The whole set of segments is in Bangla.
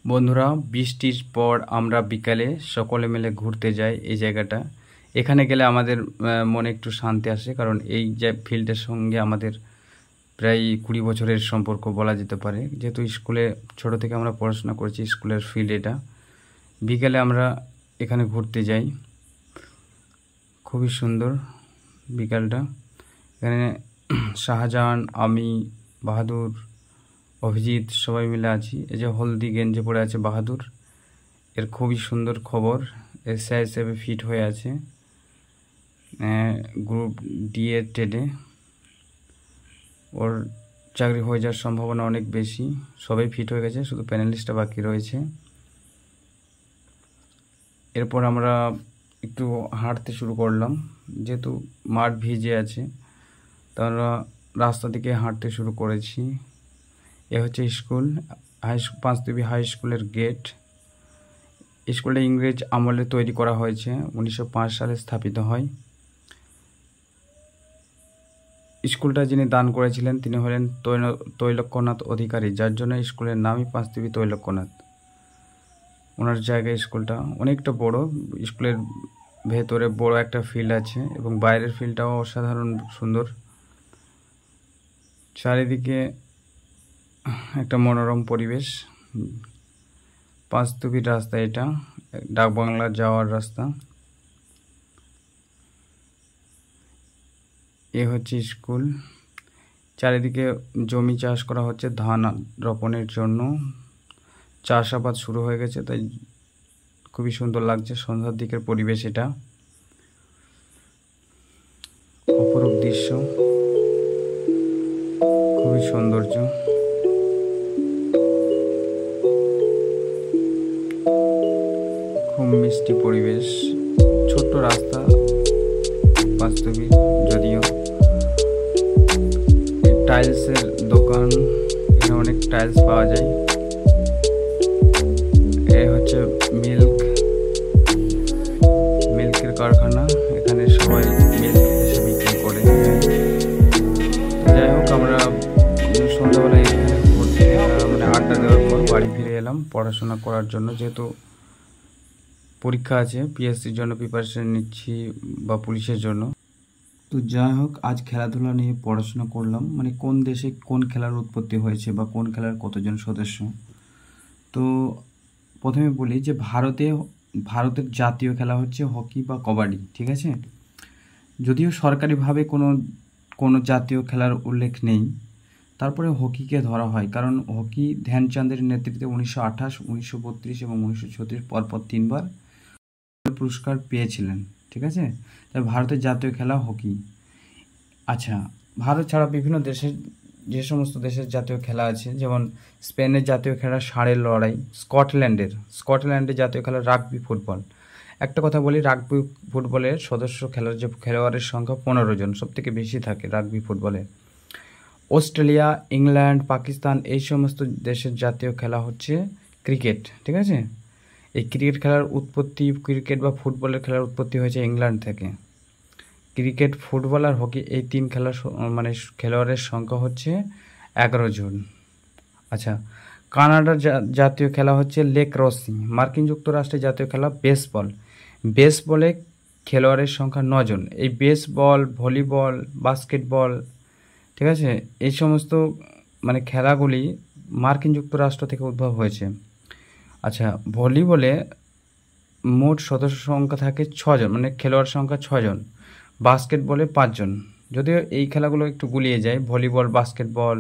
বন্ধুরা, বৃষ্টির পর আমরা বিকালে সকলে মিলে ঘুরতে যাই এই জায়গাটা। এখানে গেলে আমাদের মনে একটু শান্তি আসে, কারণ এই যে ফিল্ডের সঙ্গে আমাদের প্রায় 20 বছরের সম্পর্ক বলা যেতে পারে। যেহেতু স্কুলে ছোট থেকে আমরা পড়াশোনা করেছি, স্কুলের ফিল্ড এটা। বিকালে আমরা এখানে ঘুরতে যাই, খুবই সুন্দর বিকালটা। এখানে শাহজাহান, আমি, বাহাদুর, অভিজিৎ সবাই মিলে আছি। এই যে হলদি গেঞ্জি পরে আছে বাহাদুর, এর খুবই সুন্দর খবর। এসআই হিসেবে ফিট হয়ে আছে গ্রুপ ডি এর টেডে। ওর চাকরি হয়ে যাওয়ার সম্ভাবনা অনেক বেশি। সবাই ফিট হয়ে গেছে, শুধু প্যানেলিস্টটা বাকি রয়েছে। এরপর আমরা একটু হাঁটতে শুরু করলাম, যেহেতু মাঠ ভিজে আছে, তারা রাস্তা থেকে হাঁটতে শুরু করেছি। এ হচ্ছে স্কুল, পাঁচদেবী হাই স্কুলের গেট। স্কুলটা ইংরেজ আমলে তৈরি করা হয়েছে, 1905 সালে স্থাপিত হয়। স্কুলটা যিনি দান করেছিলেন তিনি হলেন তৈলক্যনাথ অধিকারী, যার জন্য স্কুলের নামই পাঁচদেবী তৈলক্যনাথ। ওনার জায়গায় স্কুলটা অনেকটা বড়। স্কুলের ভেতরে বড় একটা ফিল্ড আছে এবং বাইরের ফিল্ডটাও অসাধারণ সুন্দর। চারিদিকে একটা মনোরম পরিবেশ। পাঁচদেবীর রাস্তা, এটা ডাকবাংলা যাওয়ার রাস্তা। এ হচ্ছে স্কুল। চারিদিকে জমি চাষ করা হচ্ছে ধান রোপণের জন্য। চাষাবাদ শুরু হয়ে গেছে, তাই খুবই সুন্দর লাগছে সন্ধ্যার দিকের পরিবেশ। এটা অপরূপ দৃশ্য, খুবই সৌন্দর্য। খুব মিষ্টি পরিবেশ, ছোট্ট রাস্তা পাঁচদেবী, যদিও টাইলসের দোকান, এখানে অনেক টাইলস পাওয়া যায়। এ হচ্ছে মিল্কের কারখানা, এখানে সবাই মিল্ক এসে বিক্রি করে। যাই হোক, আমরা সন্ধ্যাবেলায় এখানে মানে আড্ডা দেওয়ার পর বাড়ি ফিরে এলাম পড়াশোনা করার জন্য। যেহেতু পরীক্ষা আছে, পিএসসির জন্য প্রিপারেশন নিচ্ছি বা পুলিশের জন্য। তো যাই হোক, আজ খেলাধুলা নিয়ে পড়াশোনা করলাম, মানে কোন দেশে কোন খেলার উৎপত্তি হয়েছে বা কোন খেলার কতজন সদস্য। তো প্রথমে বলি যে ভারতের জাতীয় খেলা হচ্ছে হকি বা কবাডি, ঠিক আছে। যদিও সরকারিভাবে কোনো জাতীয় খেলার উল্লেখ নেই, তারপরে হকিকে ধরা হয়, কারণ হকি ধ্যানচাঁদের নেতৃত্বে 1928, 1932 এবং 1936 পরপর 3বার পুরস্কার পেয়েছিলেন, ঠিক আছে। তাই ভারতের জাতীয় খেলা হকি। আচ্ছা, ভারত ছাড়া বিভিন্ন দেশের যে সমস্ত দেশের জাতীয় খেলা আছে, যেমন স্পেনের জাতীয় খেলা ষাঁড়ের লড়াই, স্কটল্যান্ডের জাতীয় খেলা রাগবি ফুটবল। একটা কথা বলি, রাগবি ফুটবলের খেলোয়াড়ের সংখ্যা 15 জন, সব থেকে বেশি থাকে রাগবি ফুটবলে। অস্ট্রেলিয়া, ইংল্যান্ড, পাকিস্তান এই সমস্ত দেশের জাতীয় খেলা হচ্ছে ক্রিকেট, ঠিক আছে। এই ক্রিকেট বা ফুটবলের খেলার উৎপত্তি হয়েছে ইংল্যান্ড থেকে। ক্রিকেট, ফুটবল আর হকি এই 3 খেলার মানে খেলোয়াড়ের সংখ্যা হচ্ছে 11 জন। আচ্ছা, কানাডার জাতীয় খেলা হচ্ছে লেক্রসি। মার্কিন যুক্তরাষ্ট্রের জাতীয় খেলা বেসবলে খেলোয়াড়ের সংখ্যা 9 জন। এই বেসবল, ভলিবল, বাস্কেটবল, ঠিক আছে, এই সমস্ত মানে খেলাগুলি মার্কিন যুক্তরাষ্ট্র থেকে উদ্ভব হয়েছে। আচ্ছা, ভলিবলে মোট সদস্য সংখ্যা থাকে 6 জন, মানে খেলোয়াড় সংখ্যা 6 জন। বাস্কেটবলে 5 জন। যদিও এই খেলাগুলো একটু গুলিয়ে যায়, ভলিবল, বাস্কেটবল,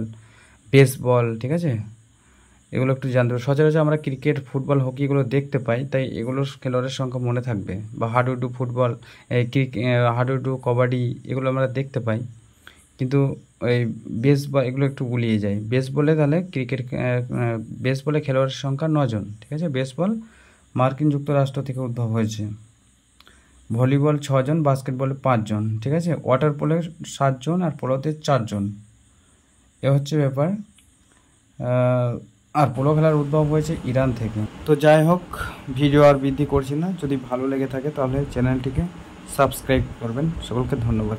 বেসবল, ঠিক আছে, এগুলো একটু জানতে হবে। সচরাচর আমরা ক্রিকেট, ফুটবল, হকি এগুলো দেখতে পাই, তাই এগুলোর খেলোয়াড়ের সংখ্যা মনে থাকবে। বা হাডুডু ফুটবল, হাডুডু, কবাডি এগুলো আমরা দেখতে পাই, কিন্তু এই বেসবল এগুলো একটু গুলিয়ে যায়। বেসবলে খেলোয়াড়ের সংখ্যা 9 জন, ঠিক আছে। বেসবল মার্কিন যুক্তরাষ্ট্র থেকে উদ্ভব হয়েছে। ভলিবল 6 জন, বাস্কেটবলে 5 জন, ঠিক আছে। ওয়াটার পোলে 7 জন আর পোলোতে 4 জন। এ হচ্ছে ব্যাপার। আর পোলো খেলার উদ্ভব হয়েছে ইরান থেকে। তো যাই হোক, ভিডিও আর বৃদ্ধি করছি না। যদি ভালো লেগে থাকে তাহলে চ্যানেলটিকে সাবস্ক্রাইব করবেন। সকলকে ধন্যবাদ।